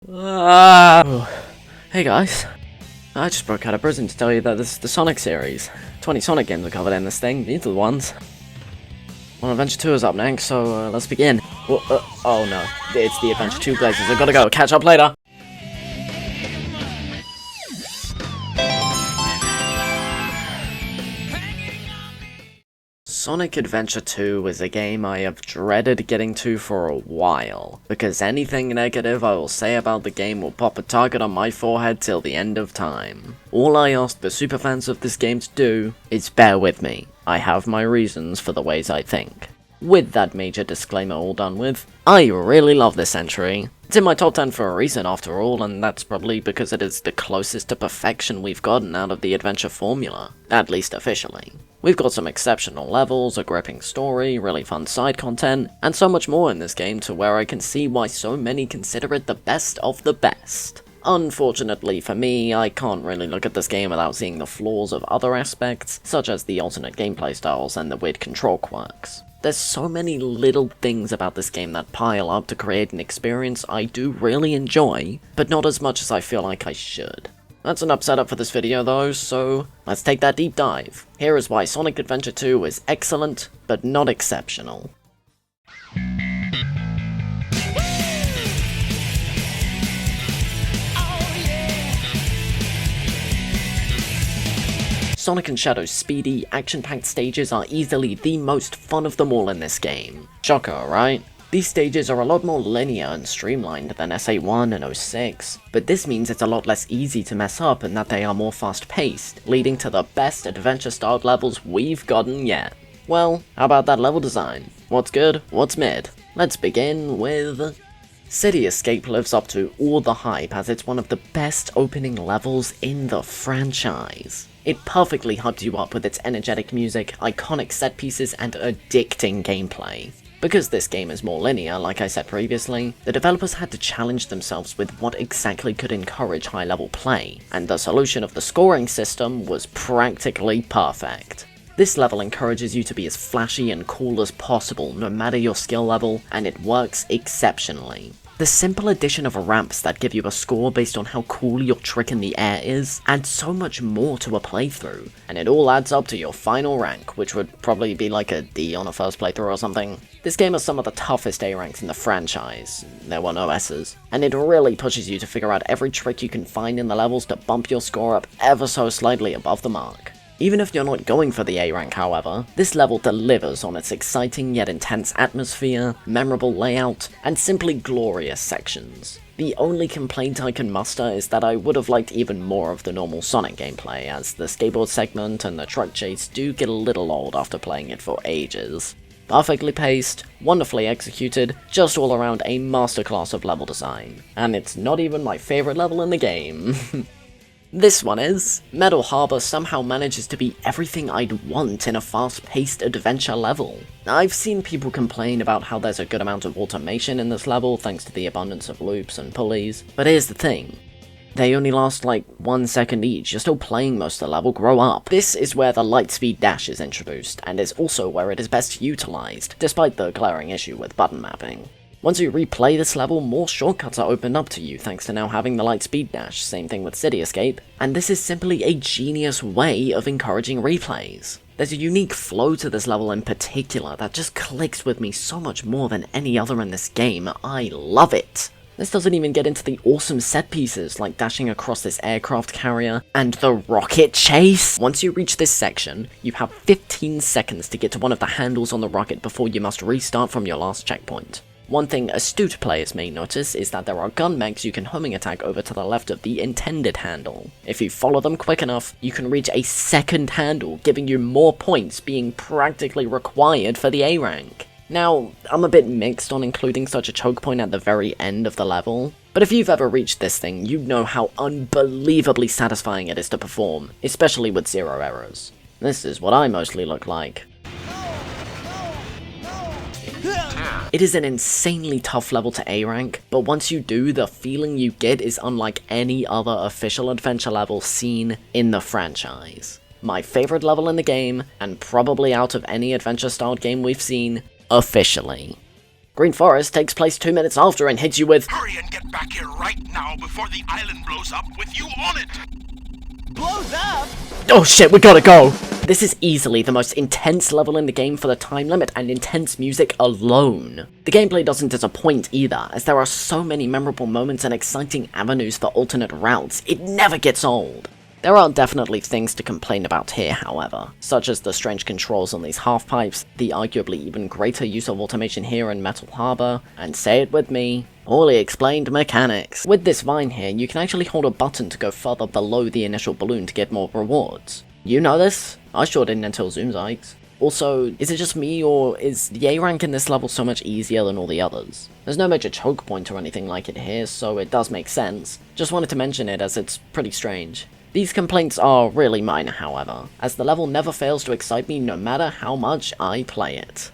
Hey guys, I just broke out of prison to tell you that this is the Sonic series. 20 Sonic games are covered in this thing, these are the ones. Well, Adventure 2 is up next, so let's begin. Oh no, it's the Adventure 2 places, I've gotta go, catch up later! Sonic Adventure 2 is a game I have dreaded getting to for a while, because anything negative I will say about the game will pop a target on my forehead till the end of time. All I ask the superfans of this game to do is bear with me. I have my reasons for the ways I think. With that major disclaimer all done with, I really love this entry. It's in my top 10 for a reason after all, and that's probably because it is the closest to perfection we've gotten out of the adventure formula, at least officially. We've got some exceptional levels, a gripping story, really fun side content, and so much more in this game to where I can see why so many consider it the best of the best. Unfortunately for me, I can't really look at this game without seeing the flaws of other aspects, such as the alternate gameplay styles and the weird control quirks. There's so many little things about this game that pile up to create an experience I do really enjoy, but not as much as I feel like I should. That's enough setup for this video though, so let's take that deep dive. Here is why Sonic Adventure 2 is excellent, but not exceptional. Sonic and Shadow's speedy, action-packed stages are easily the most fun of them all in this game. Shocker, right? These stages are a lot more linear and streamlined than SA1 and 06, but this means it's a lot less easy to mess up and that they are more fast-paced, leading to the best adventure-styled levels we've gotten yet. Well, how about that level design? What's good? What's mid? Let's begin with... City Escape lives up to all the hype as it's one of the best opening levels in the franchise. It perfectly hypes you up with its energetic music, iconic set pieces, and addicting gameplay. Because this game is more linear, like I said previously, the developers had to challenge themselves with what exactly could encourage high-level play, and the solution of the scoring system was practically perfect. This level encourages you to be as flashy and cool as possible, no matter your skill level, and it works exceptionally. The simple addition of ramps that give you a score based on how cool your trick in the air is adds so much more to a playthrough, and it all adds up to your final rank, which would probably be like a D on a first playthrough or something. This game has some of the toughest A ranks in the franchise, there were no S's, and it really pushes you to figure out every trick you can find in the levels to bump your score up ever so slightly above the mark. Even if you're not going for the A rank, however, this level delivers on its exciting yet intense atmosphere, memorable layout, and simply glorious sections. The only complaint I can muster is that I would have liked even more of the normal Sonic gameplay, as the skateboard segment and the truck chase do get a little old after playing it for ages. Perfectly paced, wonderfully executed, just all around a masterclass of level design. And it's not even my favourite level in the game. This one is. Metal Harbor somehow manages to be everything I'd want in a fast-paced adventure level. I've seen people complain about how there's a good amount of automation in this level thanks to the abundance of loops and pulleys, but here's the thing. They only last like 1 second each, you're still playing most of the level, grow up. This is where the lightspeed dash is introduced, and is also where it is best utilized, despite the glaring issue with button mapping. Once you replay this level, more shortcuts are opened up to you thanks to now having the lightspeed dash, same thing with City Escape, and this is simply a genius way of encouraging replays. There's a unique flow to this level in particular that just clicks with me so much more than any other in this game. I love it! This doesn't even get into the awesome set pieces like dashing across this aircraft carrier and the rocket chase. Once you reach this section, you have 15 seconds to get to one of the handles on the rocket before you must restart from your last checkpoint. One thing astute players may notice is that there are gun megs you can homing attack over to the left of the intended handle. If you follow them quick enough, you can reach a second handle, giving you more points, being practically required for the A rank. Now, I'm a bit mixed on including such a choke point at the very end of the level, but if you've ever reached this thing, you know how unbelievably satisfying it is to perform, especially with 0 errors. This is what I mostly look like. It is an insanely tough level to A rank, but once you do, the feeling you get is unlike any other official adventure level seen in the franchise. My favourite level in the game, and probably out of any adventure-styled game we've seen, officially. Green Forest takes place 2 minutes after and hits you with Hurry and get back here right now before the island blows up with you on it! Blows up? oh shit, we gotta go! This is easily the most intense level in the game for the time limit and intense music alone. The gameplay doesn't disappoint either, as there are so many memorable moments and exciting avenues for alternate routes, it never gets old. There are definitely things to complain about here, however, such as the strange controls on these half-pipes, the arguably even greater use of automation here in Metal Harbor, and say it with me, poorly explained mechanics. With this vine here, you can actually hold a button to go further below the initial balloon to get more rewards. You know this? I sure didn't until Zoomzikes. Also, is it just me, or is the A rank in this level so much easier than all the others? There's no major choke point or anything like it here, so it does make sense. Just wanted to mention it as it's pretty strange. These complaints are really minor, however, as the level never fails to excite me no matter how much I play it.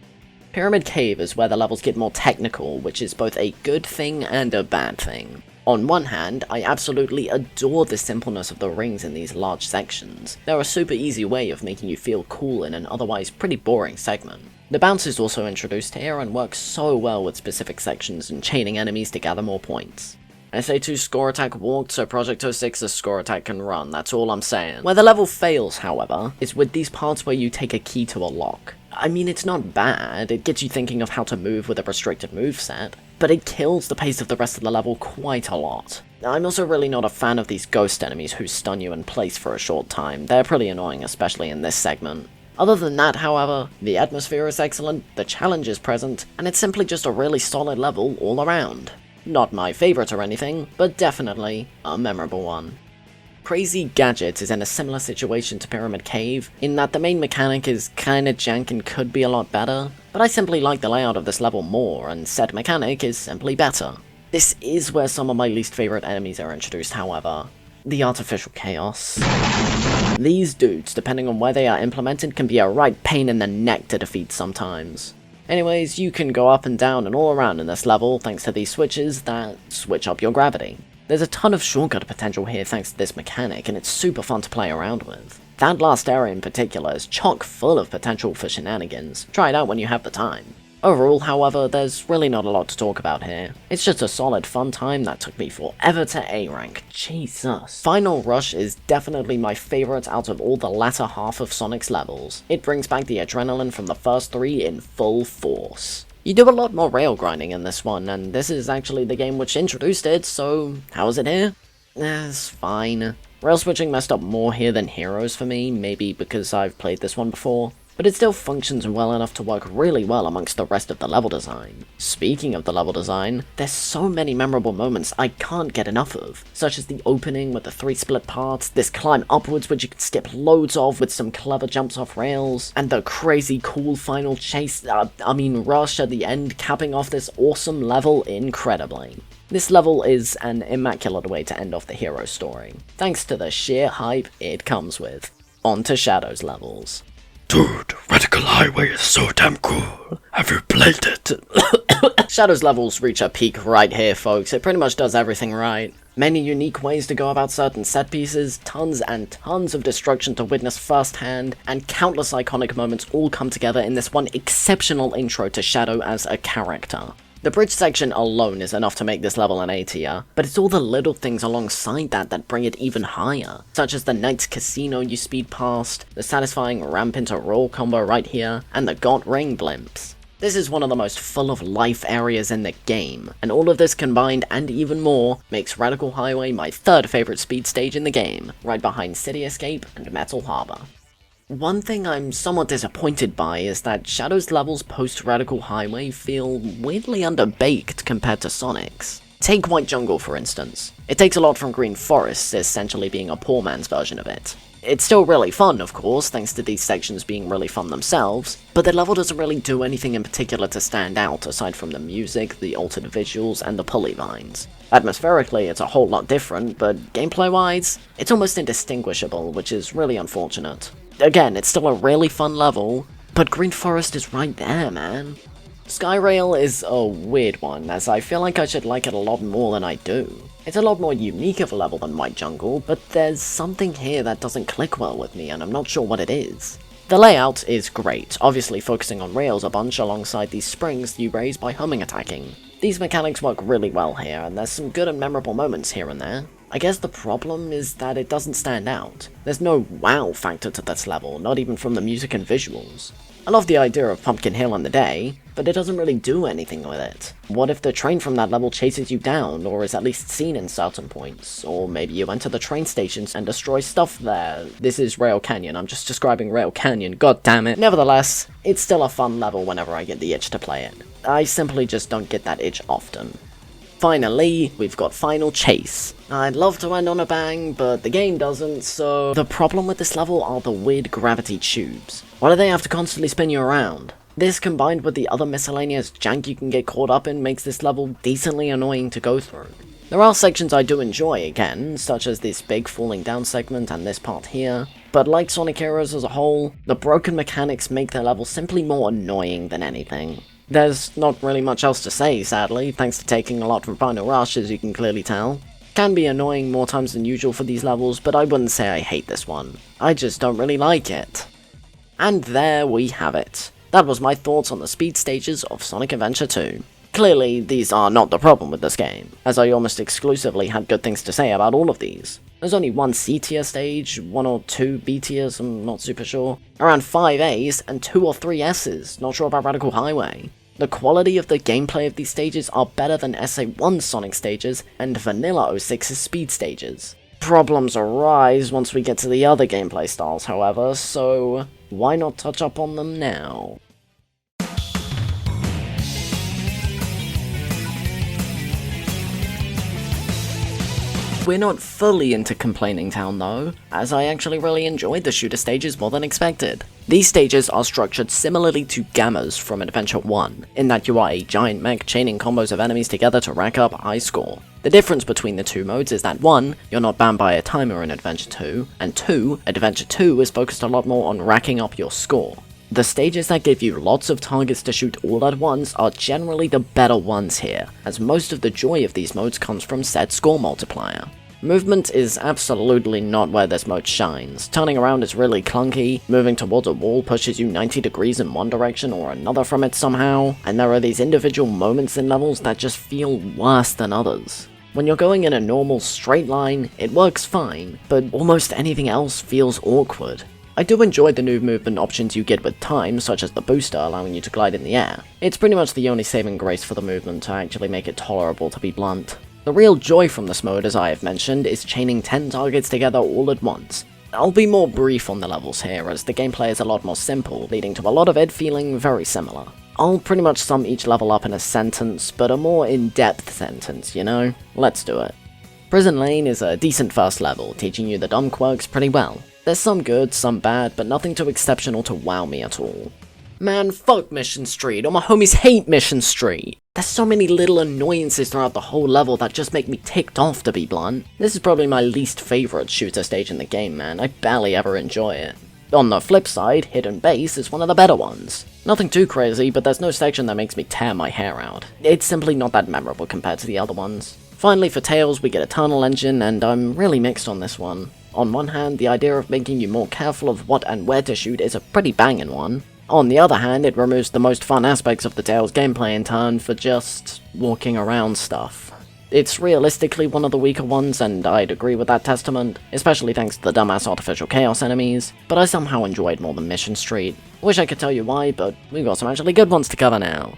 Pyramid Cave is where the levels get more technical, which is both a good thing and a bad thing. On one hand, I absolutely adore the simpleness of the rings in these large sections. They're a super easy way of making you feel cool in an otherwise pretty boring segment. The bounce is also introduced here and works so well with specific sections and chaining enemies to gather more points. SA2 score attack walked so Project 06's score attack can run, that's all I'm saying. Where the level fails, however, is with these parts where you take a key to a lock. I mean, it's not bad, it gets you thinking of how to move with a restricted moveset, but it kills the pace of the rest of the level quite a lot. I'm also really not a fan of these ghost enemies who stun you in place for a short time, they're pretty annoying, especially in this segment. Other than that, however, the atmosphere is excellent, the challenge is present, and it's simply just a really solid level all around. Not my favourite or anything, but definitely a memorable one. Crazy Gadget is in a similar situation to Pyramid Cave, in that the main mechanic is kinda jank and could be a lot better, but I simply like the layout of this level more, and said mechanic is simply better. This is where some of my least favourite enemies are introduced, however. The Artificial Chaos. These dudes, depending on where they are implemented, can be a right pain in the neck to defeat sometimes. Anyways, you can go up and down and all around in this level thanks to these switches that switch up your gravity. There's a ton of shortcut potential here thanks to this mechanic, and it's super fun to play around with. That last area in particular is chock full of potential for shenanigans. Try it out when you have the time. Overall, however, there's really not a lot to talk about here. It's just a solid fun time that took me forever to A rank. Jesus. Final Rush is definitely my favourite out of all the latter half of Sonic's levels. It brings back the adrenaline from the first 3 in full force. You do a lot more rail grinding in this one, and this is actually the game which introduced it, so how is it here? It's fine. Rail switching messed up more here than Heroes for me, maybe because I've played this one before. But it still functions well enough to work really well amongst the rest of the level design. Speaking of the level design, there's so many memorable moments I can't get enough of, such as the opening with the 3 split parts, this climb upwards which you can skip loads of with some clever jumps off rails, and the crazy cool final chase, rush at the end, capping off this awesome level incredibly. This level is an immaculate way to end off the hero story, thanks to the sheer hype it comes with. On to Shadows levels. Dude, Radical Highway is so damn cool. Have you played it? Shadows levels reach a peak right here, folks. It pretty much does everything right. Many unique ways to go about certain set pieces, tons and tons of destruction to witness firsthand, and countless iconic moments all come together in this one exceptional intro to Shadow as a character. The bridge section alone is enough to make this level an A tier, but it's all the little things alongside that bring it even higher, such as the Knight's Casino you speed past, the satisfying ramp into roll combo right here, and the Got Ring blimps. This is one of the most full of life areas in the game, and all of this combined and even more makes Radical Highway my 3rd favourite speed stage in the game, right behind City Escape and Metal Harbor. One thing I'm somewhat disappointed by is that Shadow's levels post-Radical Highway feel weirdly underbaked compared to Sonic's. Take White Jungle for instance. It takes a lot from Green Forest, essentially being a poor man's version of it. It's still really fun, of course, thanks to these sections being really fun themselves, but the level doesn't really do anything in particular to stand out aside from the music, the altered visuals, and the pulley vines. Atmospherically, it's a whole lot different, but gameplay-wise, it's almost indistinguishable, which is really unfortunate. Again, it's still a really fun level, but Green Forest is right there, man. Skyrail is a weird one, as I feel like I should like it a lot more than I do. It's a lot more unique of a level than White Jungle, but there's something here that doesn't click well with me, and I'm not sure what it is. The layout is great, obviously focusing on rails a bunch alongside these springs you raise by homing attacking. These mechanics work really well here, and there's some good and memorable moments here and there. I guess the problem is that it doesn't stand out. There's no wow factor to this level, not even from the music and visuals. I love the idea of Pumpkin Hill in the day, but it doesn't really do anything with it. What if the train from that level chases you down, or is at least seen in certain points? Or maybe you enter the train stations and destroy stuff there. This is Rail Canyon, I'm just describing Rail Canyon, god damn it. Nevertheless, it's still a fun level whenever I get the itch to play it. I simply just don't get that itch often. Finally, we've got Final Chase. I'd love to end on a bang, but the game doesn't, so... The problem with this level are the weird gravity tubes. Why do they have to constantly spin you around? This, combined with the other miscellaneous jank you can get caught up in, makes this level decently annoying to go through. There are sections I do enjoy, again, such as this big falling down segment and this part here, but like Sonic Heroes as a whole, the broken mechanics make the level simply more annoying than anything. There's not really much else to say, sadly, thanks to taking a lot from Final Rush, as you can clearly tell. Can be annoying more times than usual for these levels, but I wouldn't say I hate this one. I just don't really like it. And there we have it. That was my thoughts on the speed stages of Sonic Adventure 2. Clearly, these are not the problem with this game, as I almost exclusively had good things to say about all of these. There's only one C tier stage, 1 or 2 B tiers, I'm not super sure, around 5 A's, and 2 or 3 S's, not sure about Radical Highway. The quality of the gameplay of these stages are better than SA1's Sonic stages and Vanilla 06's speed stages. Problems arise once we get to the other gameplay styles, however, so why not touch up on them now? We're not fully into Complaining Town though, as I actually really enjoyed the shooter stages more than expected. These stages are structured similarly to Gammas from Adventure 1, in that you are a giant mech chaining combos of enemies together to rack up a high score. The difference between the two modes is that 1, you're not bound by a timer in Adventure 2, and 2, Adventure 2 is focused a lot more on racking up your score. The stages that give you lots of targets to shoot all at once are generally the better ones here, as most of the joy of these modes comes from said score multiplier. Movement is absolutely not where this mode shines. Turning around is really clunky, moving towards a wall pushes you 90 degrees in one direction or another from it somehow, and there are these individual moments in levels that just feel worse than others. When you're going in a normal straight line, it works fine, but almost anything else feels awkward. I do enjoy the new movement options you get with time, such as the booster allowing you to glide in the air. It's pretty much the only saving grace for the movement to actually make it tolerable, to be blunt. The real joy from this mode, as I have mentioned, is chaining 10 targets together all at once. I'll be more brief on the levels here, as the gameplay is a lot more simple, leading to a lot of it feeling very similar. I'll pretty much sum each level up in a sentence, but a more in-depth sentence, you know? Let's do it. Prison Lane is a decent first level, teaching you the dumb quirks pretty well. There's some good, some bad, but nothing too exceptional to wow me at all. Man, fuck Mission Street, all my homies hate Mission Street. There's so many little annoyances throughout the whole level that just make me ticked off, to be blunt. This is probably my least favourite shooter stage in the game, man. I barely ever enjoy it. On the flip side, Hidden Base is one of the better ones. Nothing too crazy, but there's no section that makes me tear my hair out. It's simply not that memorable compared to the other ones. Finally, for Tails, we get a tunnel engine, and I'm really mixed on this one. On one hand, the idea of making you more careful of what and where to shoot is a pretty banging one. On the other hand, it removes the most fun aspects of the Tails gameplay in turn for just walking around stuff. It's realistically one of the weaker ones, and I'd agree with that testament, especially thanks to the dumbass artificial chaos enemies, but I somehow enjoyed more than Mission Street. Wish I could tell you why, but we've got some actually good ones to cover now.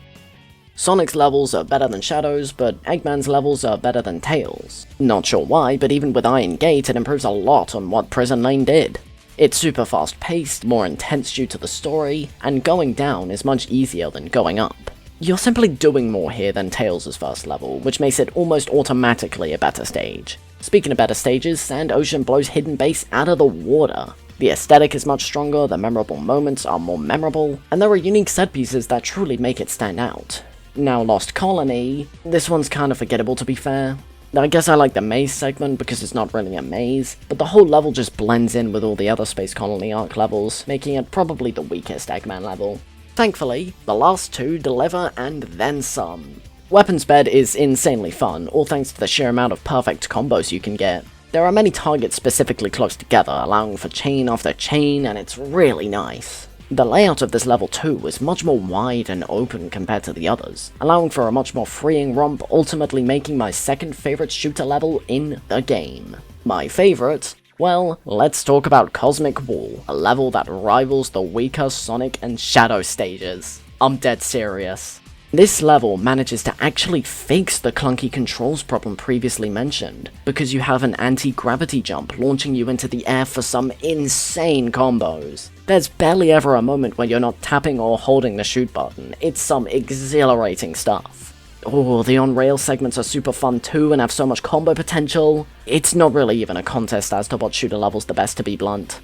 Sonic's levels are better than Shadow's, but Eggman's levels are better than Tails. Not sure why, but even with Iron Gate, it improves a lot on what Prison Lane did. It's super fast paced, more intense due to the story, and going down is much easier than going up. You're simply doing more here than Tails' first level, which makes it almost automatically a better stage. Speaking of better stages, Sand Ocean blows Hidden Base out of the water. The aesthetic is much stronger, the memorable moments are more memorable, and there are unique set pieces that truly make it stand out. Now Lost Colony, this one's kinda forgettable to be fair. I guess I like the maze segment because it's not really a maze, but the whole level just blends in with all the other Space Colony arc levels, making it probably the weakest Eggman level. Thankfully, the last two deliver and then some. Weapons Bed is insanely fun, all thanks to the sheer amount of perfect combos you can get. There are many targets specifically close together, allowing for chain after chain, and it's really nice. The layout of this level too is much more wide and open compared to the others, allowing for a much more freeing romp, ultimately making my second favorite shooter level in the game. My favorite? Well, let's talk about Cosmic Wall, a level that rivals the weaker Sonic and Shadow stages. I'm dead serious. This level manages to actually fix the clunky controls problem previously mentioned, because you have an anti-gravity jump launching you into the air for some insane combos. There's barely ever a moment where you're not tapping or holding the shoot button. It's some exhilarating stuff. Oh, the on-rail segments are super fun too and have so much combo potential. It's not really even a contest as to what shooter level's the best, to be blunt.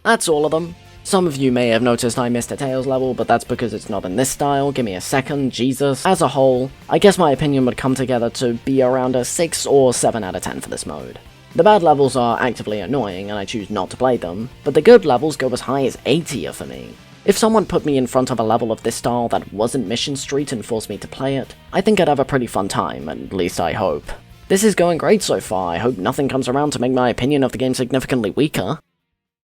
That's all of them. Some of you may have noticed I missed a Tails level, but that's because it's not in this style. Give me a second, Jesus. As a whole, I guess my opinion would come together to be around a 6 or 7 out of 10 for this mode. The bad levels are actively annoying and I choose not to play them, but the good levels go as high as A tier for me. If someone put me in front of a level of this style that wasn't Mission Street and forced me to play it, I think I'd have a pretty fun time, at least I hope. This is going great so far. I hope nothing comes around to make my opinion of the game significantly weaker.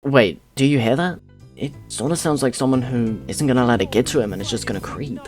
Wait, do you hear that? It sorta sounds like someone who isn't gonna let it get to him and is just gonna creep.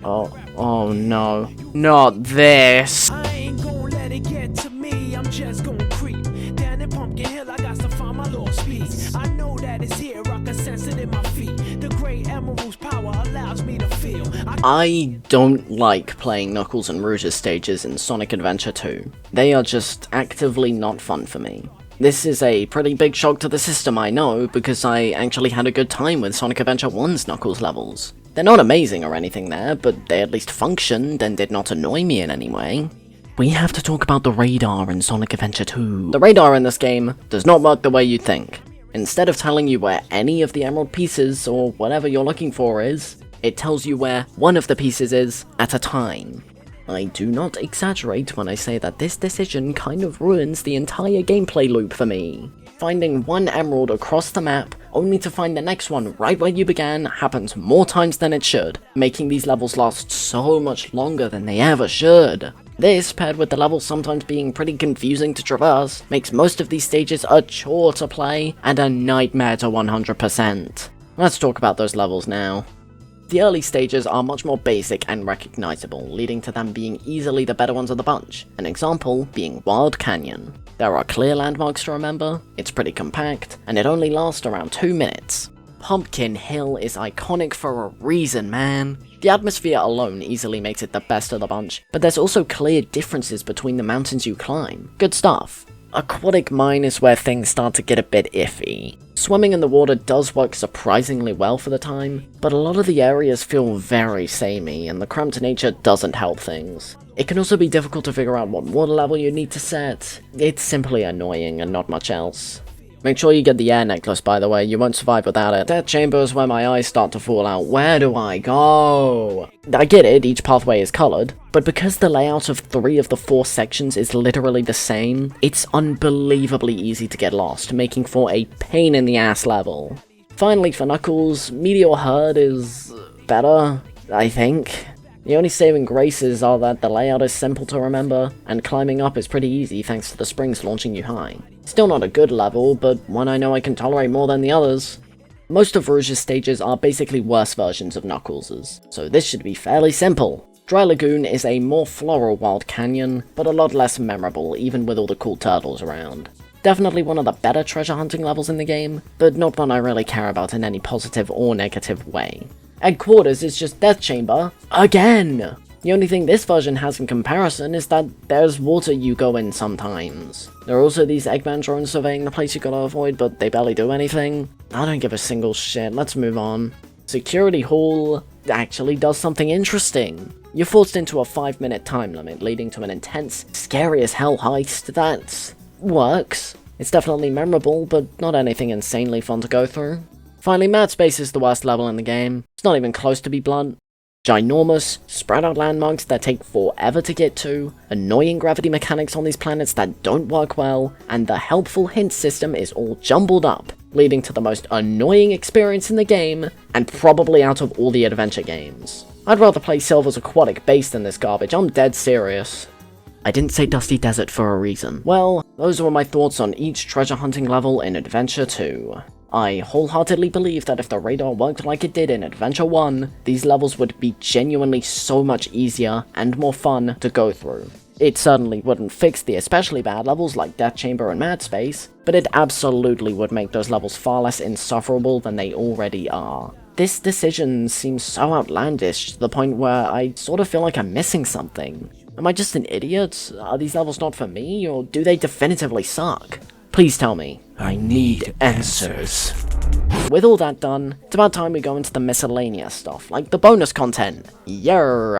Oh no. Not this! I ain't gonna let it get to me, I'm just gonna creep. Down in Pumpkin Hill, I got to find my lost piece. I know that it's here, I can sense it in my feet. The great emerald's power allows me to feel. I don't like playing Knuckles and Rouge's stages in Sonic Adventure 2. They are just actively not fun for me. This is a pretty big shock to the system, I know, because I actually had a good time with Sonic Adventure 1's Knuckles levels. They're not amazing or anything there, but they at least functioned and did not annoy me in any way. We have to talk about the radar in Sonic Adventure 2. The radar in this game does not work the way you'd think. Instead of telling you where any of the emerald pieces or whatever you're looking for is, it tells you where one of the pieces is at a time. I do not exaggerate when I say that this decision kind of ruins the entire gameplay loop for me. Finding one emerald across the map, only to find the next one right where you began, happens more times than it should, making these levels last so much longer than they ever should. This, paired with the levels sometimes being pretty confusing to traverse, makes most of these stages a chore to play and a nightmare to 100%. Let's talk about those levels now. The early stages are much more basic and recognizable, leading to them being easily the better ones of the bunch, an example being Wild Canyon. There are clear landmarks to remember, it's pretty compact, and it only lasts around 2 minutes. Pumpkin Hill is iconic for a reason, man. The atmosphere alone easily makes it the best of the bunch, but there's also clear differences between the mountains you climb. Good stuff. Aquatic Mine is where things start to get a bit iffy. Swimming in the water does work surprisingly well for the time, but a lot of the areas feel very samey, and the cramped nature doesn't help things. It can also be difficult to figure out what water level you need to set. It's simply annoying and not much else. Make sure you get the air necklace, by the way, you won't survive without it. That chamber is where my eyes start to fall out. Where do I go? I get it, each pathway is coloured, but because the layout of 3 of the 4 sections is literally the same, it's unbelievably easy to get lost, making for a pain in the ass level. Finally, for Knuckles, Meteor Herd is better, I think. The only saving graces are that the layout is simple to remember, and climbing up is pretty easy thanks to the springs launching you high. Still not a good level, but one I know I can tolerate more than the others. Most of Rouge's stages are basically worse versions of Knuckles', so this should be fairly simple. Dry Lagoon is a more floral Wild Canyon, but a lot less memorable even with all the cool turtles around. Definitely one of the better treasure hunting levels in the game, but not one I really care about in any positive or negative way. Headquarters is just Death Chamber, again! The only thing this version has in comparison is that there's water you go in sometimes. There are also these Eggman drones surveying the place you gotta avoid, but they barely do anything. I don't give a single shit, let's move on. Security Hall actually does something interesting. You're forced into a 5-minute time limit, leading to an intense, scary as hell heist that works. It's definitely memorable, but not anything insanely fun to go through. Finally, Mad Space is the worst level in the game. It's not even close to be blunt. Ginormous, spread out landmarks that take forever to get to, annoying gravity mechanics on these planets that don't work well, and the helpful hint system is all jumbled up, leading to the most annoying experience in the game, and probably out of all the adventure games. I'd rather play Silver's Aquatic base than this garbage, I'm dead serious. I didn't say Dusty Desert for a reason. Well, those were my thoughts on each treasure hunting level in Adventure 2. I wholeheartedly believe that if the radar worked like it did in Adventure 1, these levels would be genuinely so much easier and more fun to go through. It certainly wouldn't fix the especially bad levels like Death Chamber and Mad Space, but it absolutely would make those levels far less insufferable than they already are. This decision seems so outlandish to the point where I sort of feel like I'm missing something. Am I just an idiot? Are these levels not for me, or do they definitively suck? Please tell me. I need answers. With all that done, it's about time we go into the miscellaneous stuff, like the bonus content. Yer.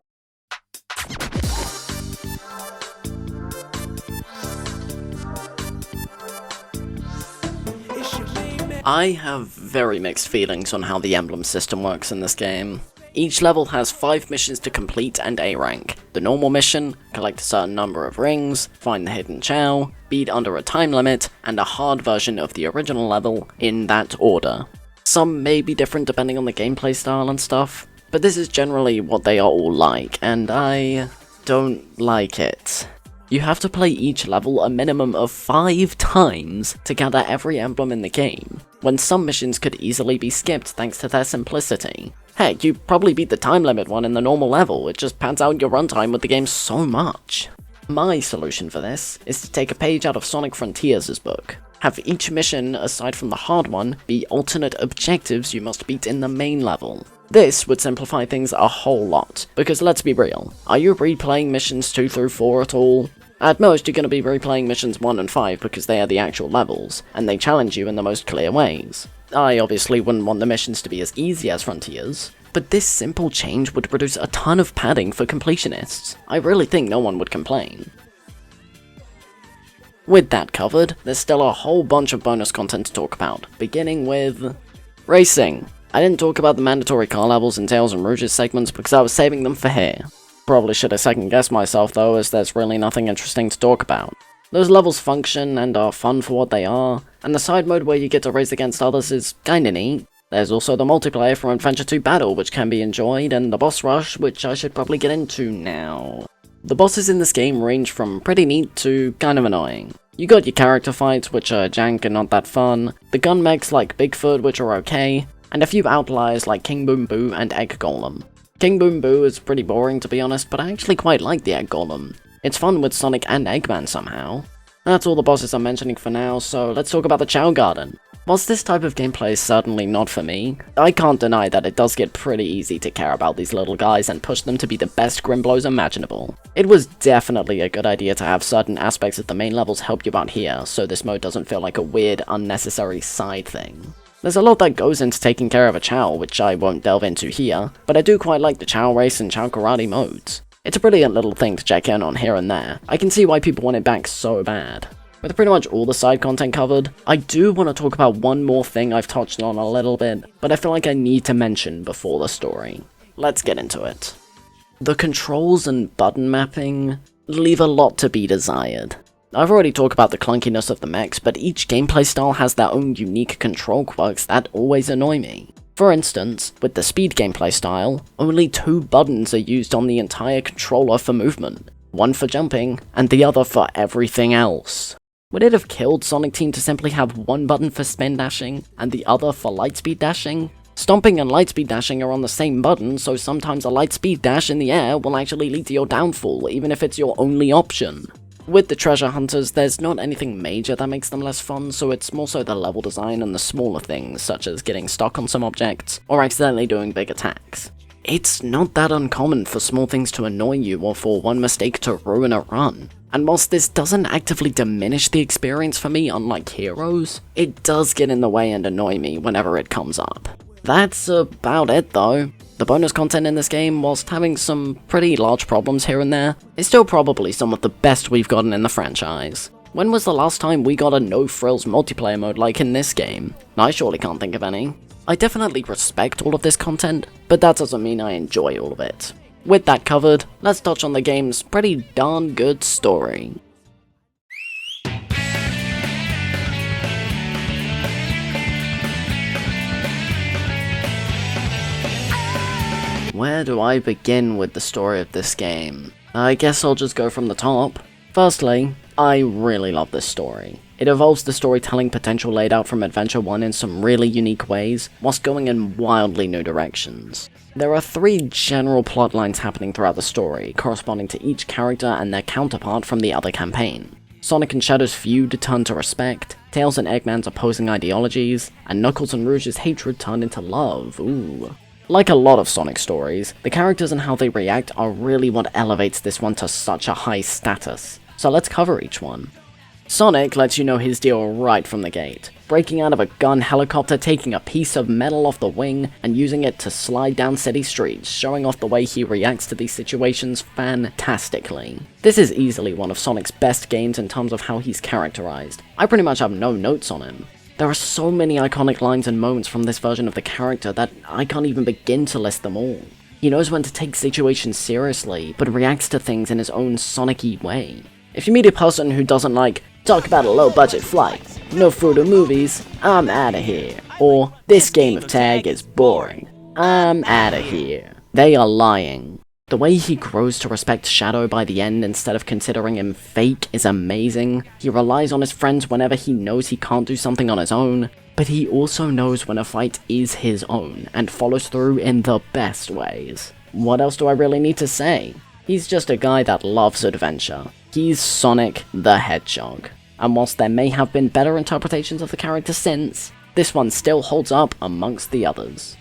I have very mixed feelings on how the emblem system works in this game. Each level has 5 missions to complete and A rank. The normal mission, collect a certain number of rings, find the hidden chow, beat under a time limit, and a hard version of the original level in that order. Some may be different depending on the gameplay style and stuff, but this is generally what they are all like, and I don't like it. You have to play each level a minimum of 5 times to gather every emblem in the game, when some missions could easily be skipped thanks to their simplicity. Heck, you probably beat the time limit one in the normal level, it just pads out your runtime with the game so much. My solution for this is to take a page out of Sonic Frontiers' book. Have each mission, aside from the hard one, be alternate objectives you must beat in the main level. This would simplify things a whole lot, because let's be real, are you replaying missions 2 through 4 at all? At most, you're going to be replaying missions 1 and 5 because they are the actual levels, and they challenge you in the most clear ways. I obviously wouldn't want the missions to be as easy as Frontiers, but this simple change would produce a ton of padding for completionists. I really think no one would complain. With that covered, there's still a whole bunch of bonus content to talk about, beginning with racing. I didn't talk about the mandatory car levels in Tails and Rouge's segments because I was saving them for here. Probably should have second-guessed myself though, as there's really nothing interesting to talk about. Those levels function and are fun for what they are, and the side mode where you get to race against others is kinda neat. There's also the multiplayer from Adventure 2 Battle, which can be enjoyed, and the boss rush, which I should probably get into now. The bosses in this game range from pretty neat to kind of annoying. You got your character fights, which are jank and not that fun, the gun mechs like Bigfoot, which are okay, and a few outliers like King Boom Boo and Egg Golem. King Boom Boo is pretty boring to be honest, but I actually quite like the Egg Golem. It's fun with Sonic and Eggman somehow. That's all the bosses I'm mentioning for now, so let's talk about the Chow Garden. Whilst this type of gameplay is certainly not for me, I can't deny that it does get pretty easy to care about these little guys and push them to be the best Grimblows imaginable. It was definitely a good idea to have certain aspects of the main levels help you out here, so this mode doesn't feel like a weird, unnecessary side thing. There's a lot that goes into taking care of a Chow, which I won't delve into here, but I do quite like the Chow Race and Chow Karate modes. It's a brilliant little thing to check in on here and there. I can see why people want it back so bad. With pretty much all the side content covered, I do want to talk about one more thing I've touched on a little bit, but I feel like I need to mention before the story. Let's get into it. The controls and button mapping leave a lot to be desired. I've already talked about the clunkiness of the mechs, but each gameplay style has their own unique control quirks that always annoy me. For instance, with the speed gameplay style, only 2 buttons are used on the entire controller for movement. One for jumping, and the other for everything else. Would it have killed Sonic Team to simply have one button for spin dashing, and the other for lightspeed dashing? Stomping and lightspeed dashing are on the same button, so sometimes a lightspeed dash in the air will actually lead to your downfall, even if it's your only option. With the treasure hunters, there's not anything major that makes them less fun, so it's more so the level design and the smaller things, such as getting stuck on some objects, or accidentally doing big attacks. It's not that uncommon for small things to annoy you or for one mistake to ruin a run. And whilst this doesn't actively diminish the experience for me, unlike Heroes, it does get in the way and annoy me whenever it comes up. That's about it though. The bonus content in this game, whilst having some pretty large problems here and there, is still probably some of the best we've gotten in the franchise. When was the last time we got a no-frills multiplayer mode like in this game? I surely can't think of any. I definitely respect all of this content, but that doesn't mean I enjoy all of it. With that covered, let's touch on the game's pretty darn good story. Where do I begin with the story of this game? I guess I'll just go from the top. Firstly, I really love this story. It evolves the storytelling potential laid out from Adventure 1 in some really unique ways, whilst going in wildly new directions. There are 3 general plot lines happening throughout the story, corresponding to each character and their counterpart from the other campaign. Sonic and Shadow's feud turned to respect, Tails and Eggman's opposing ideologies, and Knuckles and Rouge's hatred turned into love, ooh. Like a lot of Sonic stories, the characters and how they react are really what elevates this one to such a high status, so let's cover each one. Sonic lets you know his deal right from the gate, breaking out of a gun helicopter, taking a piece of metal off the wing, and using it to slide down city streets, showing off the way he reacts to these situations fantastically. This is easily one of Sonic's best games in terms of how he's characterized. I pretty much have no notes on him. There are so many iconic lines and moments from this version of the character that I can't even begin to list them all. He knows when to take situations seriously, but reacts to things in his own Sonic-y way. If you meet a person who doesn't like, talk about a low-budget flight, no food or movies, I'm outta here, or this game of tag is boring, I'm outta here, they are lying. The way he grows to respect Shadow by the end instead of considering him fake is amazing. He relies on his friends whenever he knows he can't do something on his own, but he also knows when a fight is his own and follows through in the best ways. What else do I really need to say? He's just a guy that loves adventure. He's Sonic the Hedgehog. And whilst there may have been better interpretations of the character since, this one still holds up amongst the others.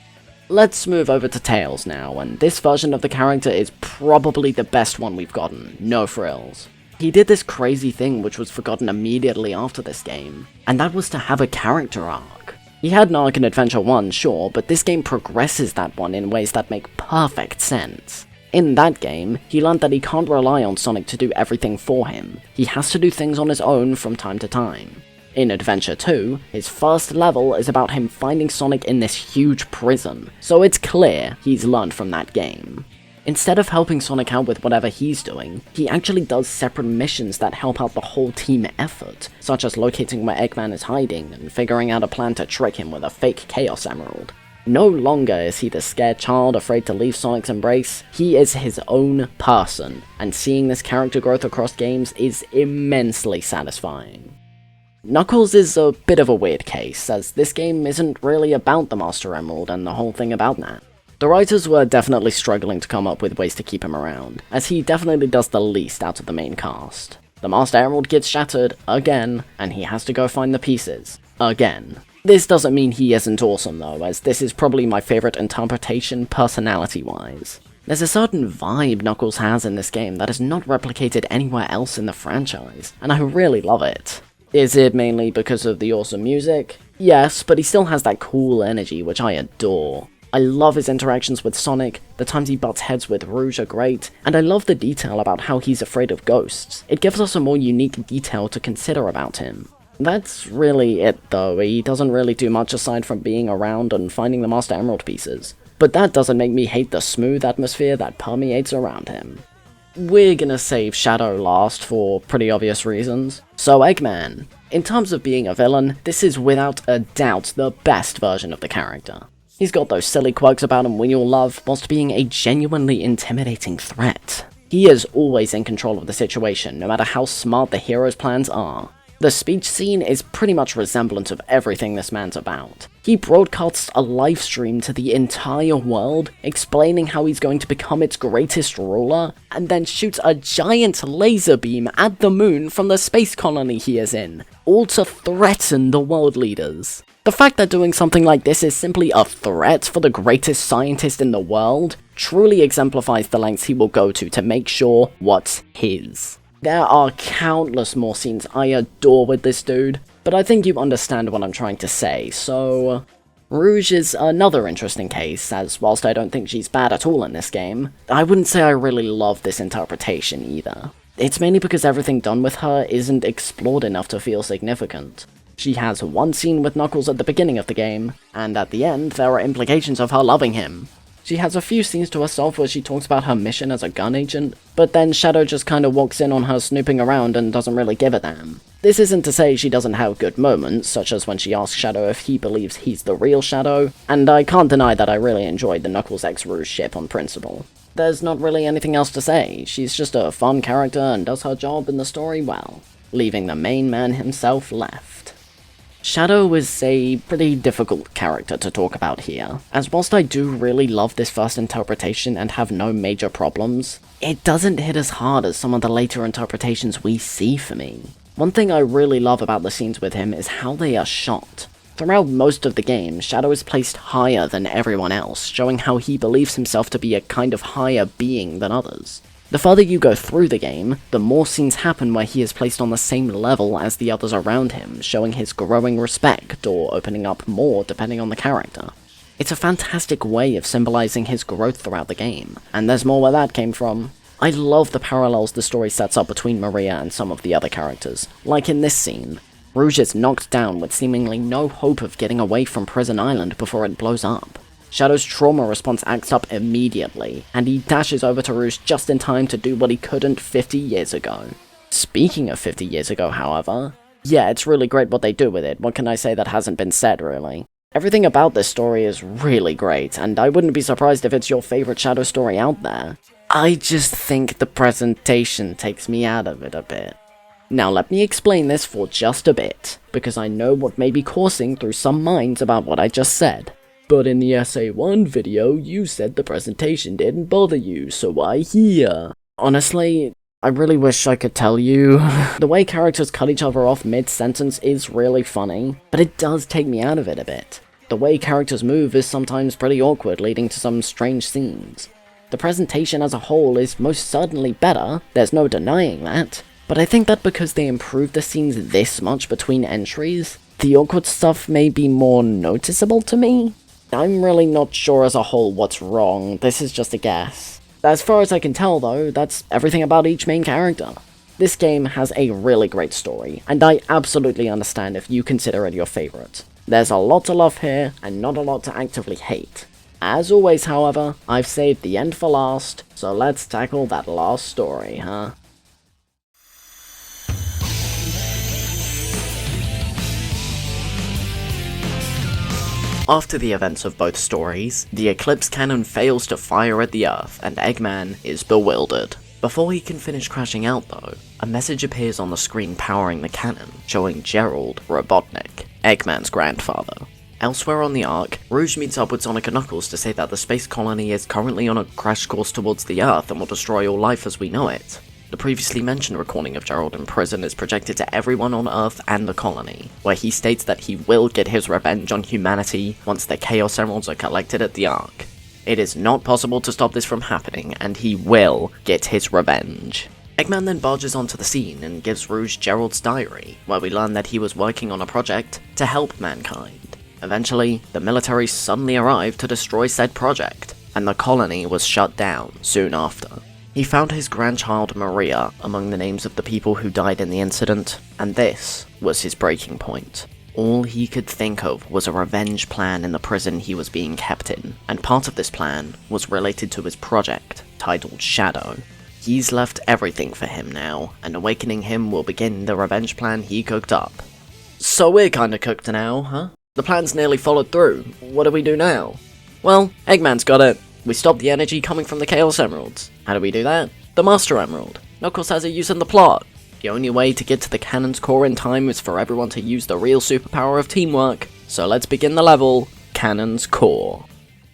Let's move over to Tails now, and this version of the character is probably the best one we've gotten, no frills. He did this crazy thing which was forgotten immediately after this game, and that was to have a character arc. He had an arc in Adventure 1, sure, but this game progresses that one in ways that make perfect sense. In that game, he learned that he can't rely on Sonic to do everything for him. He has to do things on his own from time to time. In Adventure 2, his first level is about him finding Sonic in this huge prison, so it's clear he's learned from that game. Instead of helping Sonic out with whatever he's doing, he actually does separate missions that help out the whole team effort, such as locating where Eggman is hiding and figuring out a plan to trick him with a fake Chaos Emerald. No longer is he the scared child afraid to leave Sonic's embrace, he is his own person, and seeing this character growth across games is immensely satisfying. Knuckles is a bit of a weird case, as this game isn't really about the Master Emerald and the whole thing about that. The writers were definitely struggling to come up with ways to keep him around, as he definitely does the least out of the main cast. The Master Emerald gets shattered, again, and he has to go find the pieces, again. This doesn't mean he isn't awesome though, as this is probably my favourite interpretation personality-wise. There's a certain vibe Knuckles has in this game that is not replicated anywhere else in the franchise, and I really love it. Is it mainly because of the awesome music? Yes, but he still has that cool energy which I adore. I love his interactions with Sonic, the times he butts heads with Rouge are great, and I love the detail about how he's afraid of ghosts. It gives us a more unique detail to consider about him. That's really it though, he doesn't really do much aside from being around and finding the Master Emerald pieces. But that doesn't make me hate the smooth atmosphere that permeates around him. We're gonna save Shadow last for pretty obvious reasons. So Eggman. In terms of being a villain, this is without a doubt the best version of the character. He's got those silly quirks about him we all love, whilst being a genuinely intimidating threat. He is always in control of the situation, no matter how smart the hero's plans are. The speech scene is pretty much resemblant of everything this man's about. He broadcasts a live stream to the entire world, explaining how he's going to become its greatest ruler, and then shoots a giant laser beam at the moon from the space colony he is in, all to threaten the world leaders. The fact that doing something like this is simply a threat for the greatest scientist in the world truly exemplifies the lengths he will go to make sure what's his. There are countless more scenes I adore with this dude, but I think you understand what I'm trying to say, so... Rouge is another interesting case, as whilst I don't think she's bad at all in this game, I wouldn't say I really love this interpretation either. It's mainly because everything done with her isn't explored enough to feel significant. She has one scene with Knuckles at the beginning of the game, and at the end there are implications of her loving him. She has a few scenes to herself where she talks about her mission as a gun agent, but then Shadow just kinda walks in on her snooping around and doesn't really give a damn. This isn't to say she doesn't have good moments, such as when she asks Shadow if he believes he's the real Shadow, and I can't deny that I really enjoyed the Knuckles x Rouge ship on principle. There's not really anything else to say. She's just a fun character and does her job in the story well, leaving the main man himself left. Shadow is a pretty difficult character to talk about here, as whilst I do really love this first interpretation and have no major problems, it doesn't hit as hard as some of the later interpretations we see for me. One thing I really love about the scenes with him is how they are shot. Throughout most of the game, Shadow is placed higher than everyone else, showing how he believes himself to be a kind of higher being than others. The further you go through the game, the more scenes happen where he is placed on the same level as the others around him, showing his growing respect, or opening up more depending on the character. It's a fantastic way of symbolizing his growth throughout the game, and there's more where that came from. I love the parallels the story sets up between Maria and some of the other characters, like in this scene. Rouge is knocked down with seemingly no hope of getting away from Prison Island before it blows up. Shadow's trauma response acts up immediately, and he dashes over to Rouge just in time to do what he couldn't 50 years ago. Speaking of 50 years ago, however, yeah, it's really great what they do with it. What can I say that hasn't been said, really? Everything about this story is really great, and I wouldn't be surprised if it's your favorite Shadow story out there. I just think the presentation takes me out of it a bit. Now let me explain this for just a bit, because I know what may be coursing through some minds about what I just said. But in the SA1 video, you said the presentation didn't bother you, so why here? Honestly, I really wish I could tell you. The way characters cut each other off mid-sentence is really funny, but it does take me out of it a bit. The way characters move is sometimes pretty awkward, leading to some strange scenes. The presentation as a whole is most certainly better, there's no denying that. But I think that because they improved the scenes this much between entries, the awkward stuff may be more noticeable to me? I'm really not sure as a whole what's wrong, this is just a guess. As far as I can tell though, that's everything about each main character. This game has a really great story, and I absolutely understand if you consider it your favourite. There's a lot to love here, and not a lot to actively hate. As always, however, I've saved the end for last, so let's tackle that last story, huh? After the events of both stories, the Eclipse cannon fails to fire at the Earth, and Eggman is bewildered. Before he can finish crashing out though, a message appears on the screen powering the cannon, showing Gerald Robotnik, Eggman's grandfather. Elsewhere on the Ark, Rouge meets up with Sonic and Knuckles to say that the space colony is currently on a crash course towards the Earth and will destroy all life as we know it. The previously mentioned recording of Gerald in prison is projected to everyone on Earth and the colony, where he states that he will get his revenge on humanity once the Chaos Emeralds are collected at the Ark. It is not possible to stop this from happening, and he will get his revenge. Eggman then barges onto the scene and gives Rouge Gerald's diary, where we learn that he was working on a project to help mankind. Eventually, the military suddenly arrived to destroy said project, and the colony was shut down soon after. He found his grandchild Maria among the names of the people who died in the incident, and this was his breaking point. All he could think of was a revenge plan in the prison he was being kept in, and part of this plan was related to his project, titled Shadow. He's left everything for him now, and awakening him will begin the revenge plan he cooked up. So we're kinda cooked now, huh? The plan's nearly followed through. What do we do now? Well, Eggman's got it. We stop the energy coming from the Chaos Emeralds. How do we do that? The Master Emerald. Knuckles has a use in the plot. The only way to get to the cannon's core in time is for everyone to use the real superpower of teamwork. So let's begin the level, Cannon's Core.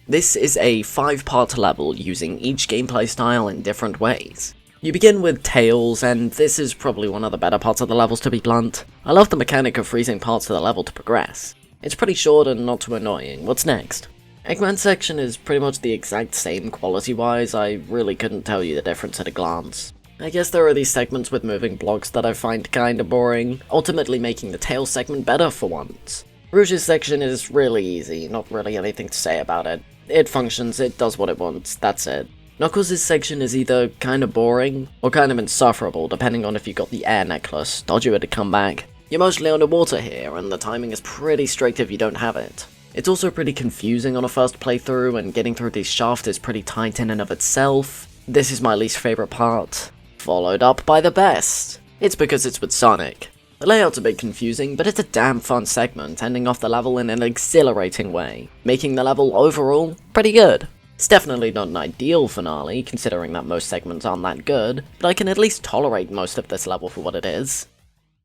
This is a 5-part level using each gameplay style in different ways. You begin with Tails, and this is probably one of the better parts of the levels to be blunt. I love the mechanic of freezing parts of the level to progress. It's pretty short and not too annoying. What's next? Eggman's section is pretty much the exact same quality-wise, I really couldn't tell you the difference at a glance. I guess there are these segments with moving blocks that I find kinda boring, ultimately making the Tails segment better for once. Rouge's section is really easy, not really anything to say about it. It functions, it does what it wants, that's it. Knuckles' section is either kinda boring, or kind of insufferable depending on if you got the air necklace, dodge you had to come back. You're mostly underwater here, and the timing is pretty strict if you don't have it. It's also pretty confusing on a first playthrough, and getting through this shaft is pretty tight in and of itself. This is my least favourite part. Followed up by the best. It's because it's with Sonic. The layout's a bit confusing, but it's a damn fun segment, ending off the level in an exhilarating way, making the level overall pretty good. It's definitely not an ideal finale, considering that most segments aren't that good, but I can at least tolerate most of this level for what it is.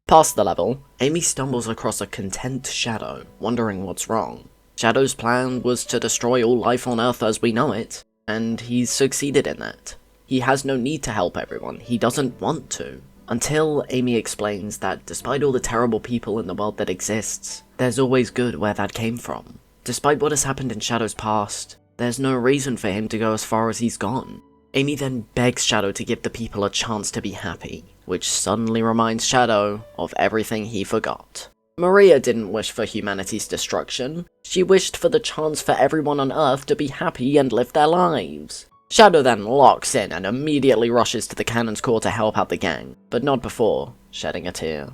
Past the level, Amy stumbles across a content Shadow, wondering what's wrong. Shadow's plan was to destroy all life on Earth as we know it, and he's succeeded in that. He has no need to help everyone, he doesn't want to. Until Amy explains that despite all the terrible people in the world that exists, there's always good where that came from. Despite what has happened in Shadow's past, there's no reason for him to go as far as he's gone. Amy then begs Shadow to give the people a chance to be happy, which suddenly reminds Shadow of everything he forgot. Maria didn't wish for humanity's destruction, she wished for the chance for everyone on Earth to be happy and live their lives. Shadow then locks in and immediately rushes to the cannon's core to help out the gang, but not before shedding a tear.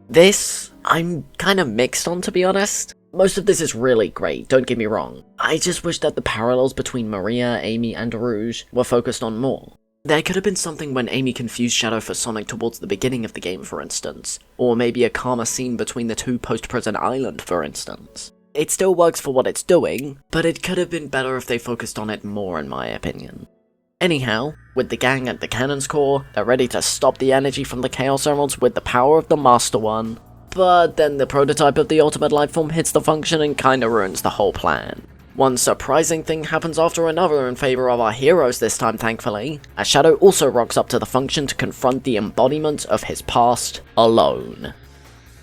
This, I'm kinda mixed on, to be honest. Most of this is really great, don't get me wrong. I just wish that the parallels between Maria, Amy, and Rouge were focused on more. There could have been something when Amy confused Shadow for Sonic towards the beginning of the game, for instance. Or maybe a calmer scene between the two post-prison island, for instance. It still works for what it's doing, but it could have been better if they focused on it more, in my opinion. Anyhow, with the gang at the cannon's core, they're ready to stop the energy from the Chaos Emeralds with the power of the Master One. But then the prototype of the ultimate lifeform hits the function and kinda ruins the whole plan. One surprising thing happens after another in favor of our heroes this time, thankfully, as Shadow also rocks up to the function to confront the embodiment of his past alone.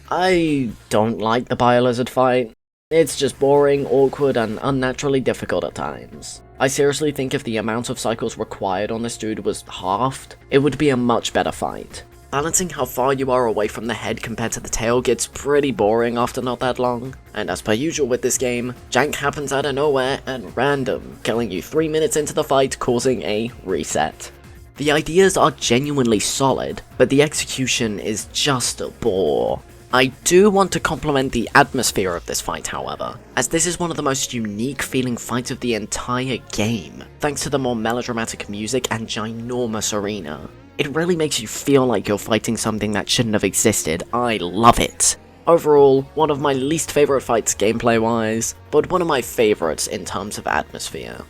I don't like the Biolizard fight. It's just boring, awkward, and unnaturally difficult at times. I seriously think if the amount of cycles required on this dude was halved, it would be a much better fight. Balancing how far you are away from the head compared to the tail gets pretty boring after not that long, and as per usual with this game, jank happens out of nowhere and random, killing you 3 minutes into the fight, causing a reset. The ideas are genuinely solid, but the execution is just a bore. I do want to compliment the atmosphere of this fight, however, as this is one of the most unique feeling fights of the entire game, thanks to the more melodramatic music and ginormous arena. It really makes you feel like you're fighting something that shouldn't have existed. I love it. Overall, one of my least favourite fights gameplay-wise, but one of my favourites in terms of atmosphere.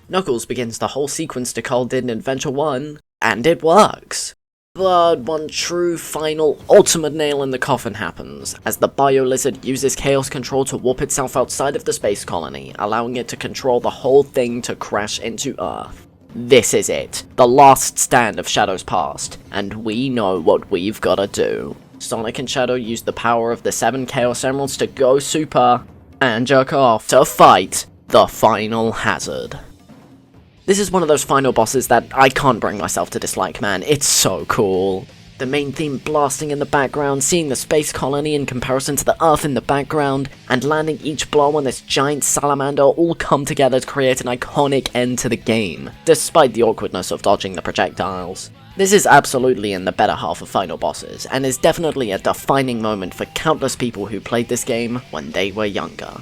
Knuckles begins the whole sequence Decal did in Adventure 1, and it works. But one true, final, ultimate nail in the coffin happens, as the Biolizard uses Chaos Control to warp itself outside of the space colony, allowing it to control the whole thing to crash into Earth. This is it, the last stand of Shadow's past, and we know what we've gotta do. Sonic and Shadow use the power of the 7 Chaos Emeralds to go super, and jerk off, to fight the final hazard. This is one of those final bosses that I can't bring myself to dislike, man, it's so cool. The main theme blasting in the background, seeing the space colony in comparison to the Earth in the background, and landing each blow on this giant salamander all come together to create an iconic end to the game, despite the awkwardness of dodging the projectiles. This is absolutely in the better half of final bosses, and is definitely a defining moment for countless people who played this game when they were younger.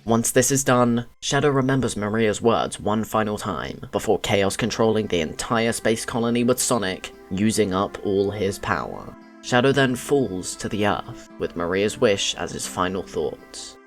Once this is done, Shadow remembers Maria's words one final time, before Chaos controlling the entire space colony with Sonic, using up all his power. Shadow then falls to the Earth, with Maria's wish as his final thoughts.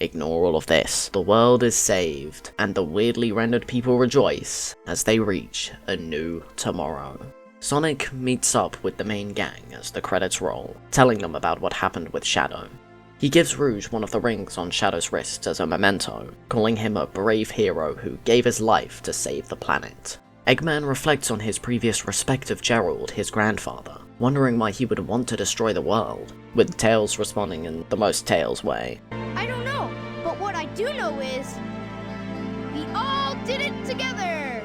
Ignore all of this, the world is saved, and the weirdly rendered people rejoice as they reach a new tomorrow. Sonic meets up with the main gang as the credits roll, telling them about what happened with Shadow. He gives Rouge one of the rings on Shadow's wrist as a memento, calling him a brave hero who gave his life to save the planet. Eggman reflects on his previous respect of Gerald, his grandfather, wondering why he would want to destroy the world, with Tails responding in the most Tails way. I don't know, but what I do know is, we all did it together!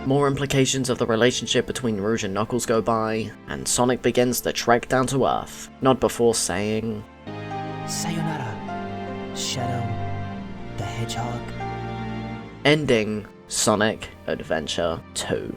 More implications of the relationship between Rouge and Knuckles go by, and Sonic begins the trek down to Earth, not before saying, Sayonara, Shadow the Hedgehog. Ending Sonic Adventure 2.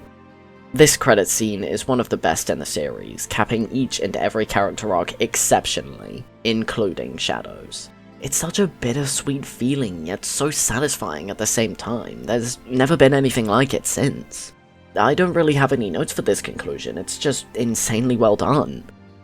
This credit scene is one of the best in the series, capping each and every character arc exceptionally, including Shadow's. It's such a bittersweet feeling, yet so satisfying at the same time. There's never been anything like it since. I don't really have any notes for this conclusion, it's just insanely well done.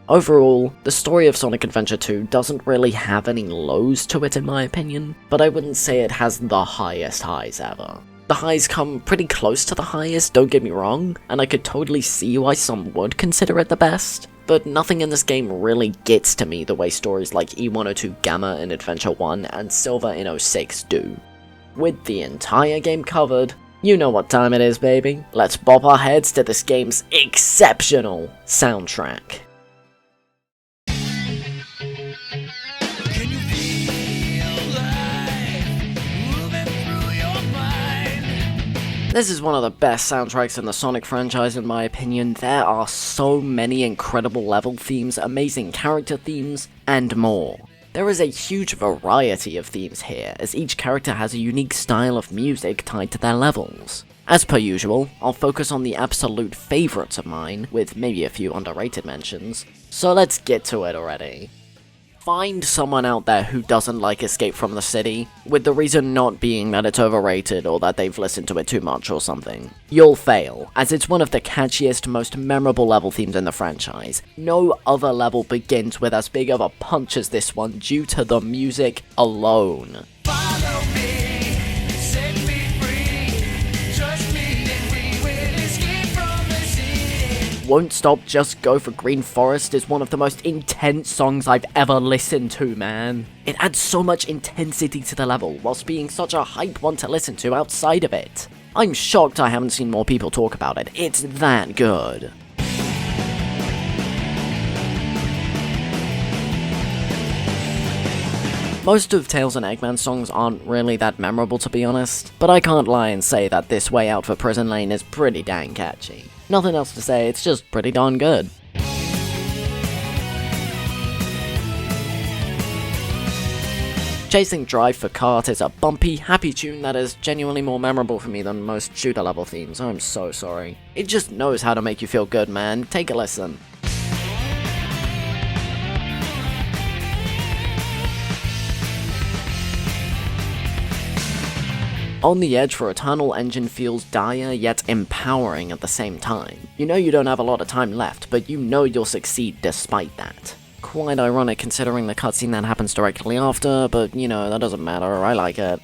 Overall, the story of Sonic Adventure 2 doesn't really have any lows to it in my opinion, but I wouldn't say it has the highest highs ever. The highs come pretty close to the highest, don't get me wrong, and I could totally see why some would consider it the best, but nothing in this game really gets to me the way stories like E102 Gamma in Adventure 1 and Silver in 06 do. With the entire game covered, you know what time it is, baby. Let's bob our heads to this game's exceptional soundtrack. This is one of the best soundtracks in the Sonic franchise in my opinion. There are so many incredible level themes, amazing character themes, and more. There is a huge variety of themes here, as each character has a unique style of music tied to their levels. As per usual, I'll focus on the absolute favourites of mine, with maybe a few underrated mentions, so let's get to it already. Find someone out there who doesn't like Escape from the City, with the reason not being that it's overrated or that they've listened to it too much or something. You'll fail, as it's one of the catchiest, most memorable level themes in the franchise. No other level begins with as big of a punch as this one due to the music alone. Follow me, set me free, trust me and we will escape from the city. Won't Stop, Just Go for Green Forest is one of the most intense songs I've ever listened to, man. It adds so much intensity to the level, whilst being such a hype one to listen to outside of it. I'm shocked I haven't seen more people talk about it, it's that good. Most of Tails and Eggman's songs aren't really that memorable to be honest, but I can't lie and say that This Way Out for Prison Lane is pretty dang catchy. Nothing else to say, it's just pretty darn good. Chasing Drive for Kart is a bumpy, happy tune that is genuinely more memorable for me than most shooter level themes, I'm so sorry. It just knows how to make you feel good, man, take a listen. On the Edge for Eternal Engine feels dire yet empowering at the same time. You know you don't have a lot of time left, but you know you'll succeed despite that. Quite ironic considering the cutscene that happens directly after, but you know, that doesn't matter, I like it.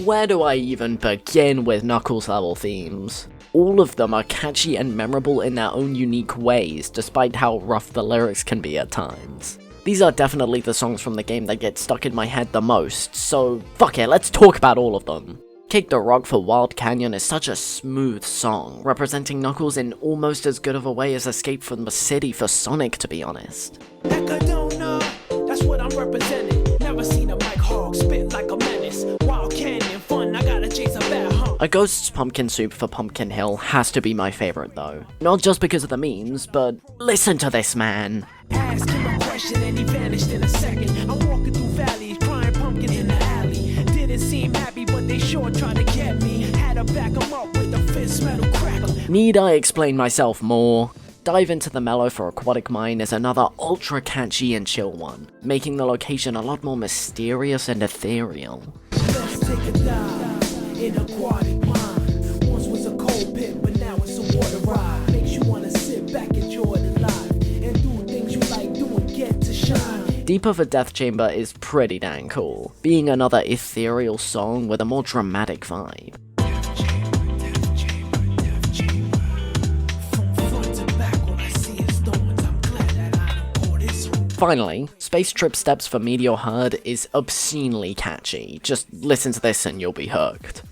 Where do I even begin with Knuckles level themes? All of them are catchy and memorable in their own unique ways, despite how rough the lyrics can be at times. These are definitely the songs from the game that get stuck in my head the most, so fuck it, let's talk about all of them. Kick the Rock for Wild Canyon is such a smooth song, representing Knuckles in almost as good of a way as Escape from the City for Sonic, to be honest. That's what I'm representing. Never seen a mic hog spit like a menace. Wild Canyon fun, I gotta chase a bad hump. A Ghost's Pumpkin Soup for Pumpkin Hill has to be my favorite though. Not just because of the memes, but listen to this, man. Ask him a question and he vanished in a second. I'm walking through valleys, crying pumpkins in the alley. Didn't seem happy, but they sure tried to get me. Had to back him up with a fist metal crackle. Need I explain myself more? Dive into the Mellow for Aquatic Mine is another ultra catchy and chill one, making the location a lot more mysterious and ethereal. Let's take a dive in Aquatic Mine. Once was a cold pit, but now it's a water ride. Makes you wanna sit back, enjoy the life, and do things you like doing, get to shine. Deep of a Death Chamber is pretty dang cool, being another ethereal song with a more dramatic vibe. Finally, Space Trip Steps for Meteor Herd is obscenely catchy. Just listen to this and you'll be hooked.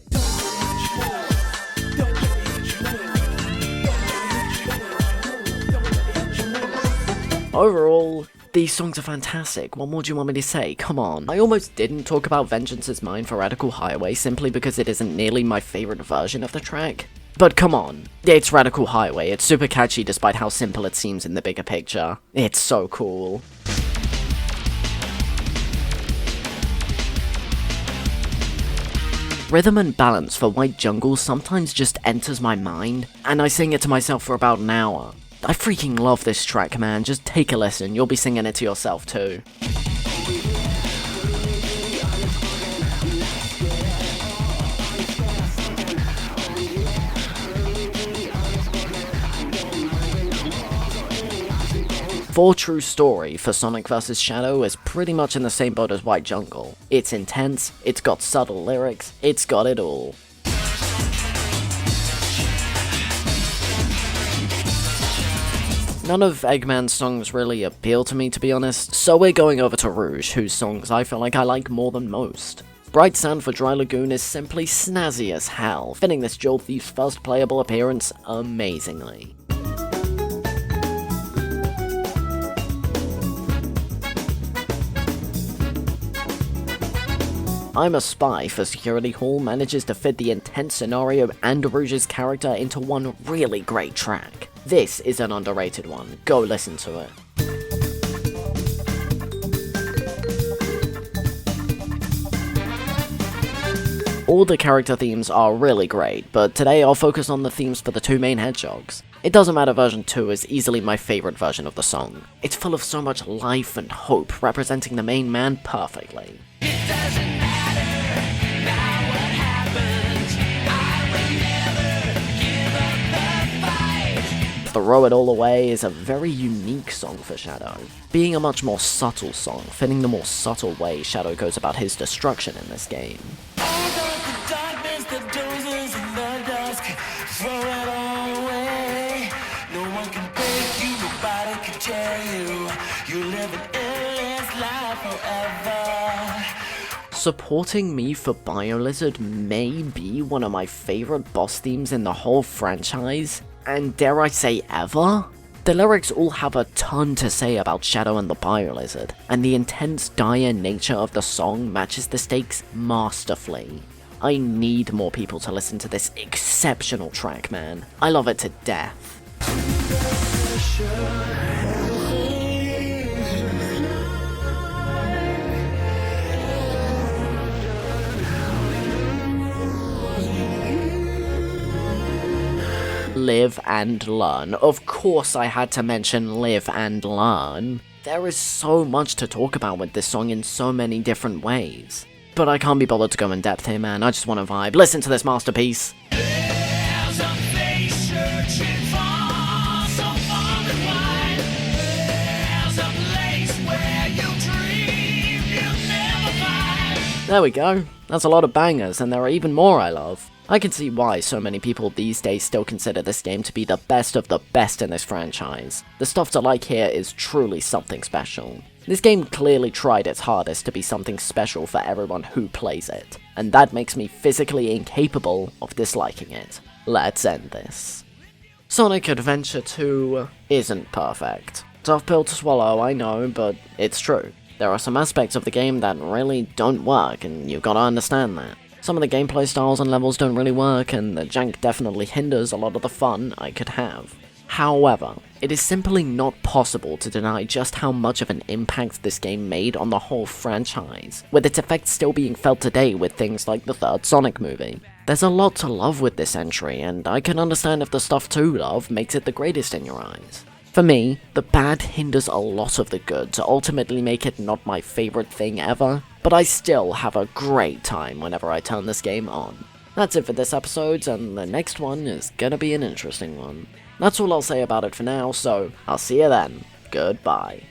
Overall, these songs are fantastic. What more do you want me to say? Come on. I almost didn't talk about Vengeance Is Mine for Radical Highway simply because it isn't nearly my favorite version of the track. But come on, it's Radical Highway, it's super catchy despite how simple it seems in the bigger picture. It's so cool. Rhythm and balance for White Jungle sometimes just enters my mind, and I sing it to myself for about an hour. I freaking love this track, man, just take a listen, you'll be singing it to yourself too. For true story for Sonic vs. Shadow is pretty much in the same boat as White Jungle. It's intense, it's got subtle lyrics, it's got it all. None of Eggman's songs really appeal to me, to be honest, so we're going over to Rouge, whose songs I feel like I like more than most. Bright Sand for Dry Lagoon is simply snazzy as hell, fitting this Jewel Thief's first playable appearance amazingly. I'm a Spy for Security Hall manages to fit the intense scenario and Rouge's character into one really great track. This is an underrated one, go listen to it. All the character themes are really great, but today I'll focus on the themes for the two main hedgehogs. It doesn't matter, version 2 is easily my favorite version of the song. It's full of so much life and hope, representing the main man perfectly. Throw It All Away is a very unique song for Shadow, being a much more subtle song, fitting the more subtle way Shadow goes about his destruction in this game. Supporting Me For Biolizard may be one of my favorite boss themes in the whole franchise, and dare I say ever? The lyrics all have a ton to say about Shadow and the Biolizard, and the intense dire nature of the song matches the stakes masterfully. I need more people to listen to this exceptional track, man. I love it to death. Live and Learn. Of course I had to mention Live and Learn. There is so much to talk about with this song in so many different ways. But I can't be bothered to go in depth here, man. I just want to vibe. Listen to this masterpiece. There we go. That's a lot of bangers, and there are even more I love. I can see why so many people these days still consider this game to be the best of the best in this franchise. The stuff to like here is truly something special. This game clearly tried its hardest to be something special for everyone who plays it, and that makes me physically incapable of disliking it. Let's end this. Sonic Adventure 2 isn't perfect. Tough pill to swallow, I know, but it's true. There are some aspects of the game that really don't work, and you've gotta understand that. Some of the gameplay styles and levels don't really work, and the jank definitely hinders a lot of the fun I could have. However, it is simply not possible to deny just how much of an impact this game made on the whole franchise, with its effects still being felt today with things like the third Sonic movie. There's a lot to love with this entry, and I can understand if the stuff to love makes it the greatest in your eyes. For me, the bad hinders a lot of the good to ultimately make it not my favorite thing ever, but I still have a great time whenever I turn this game on. That's it for this episode, and the next one is gonna be an interesting one. That's all I'll say about it for now, so I'll see you then. Goodbye.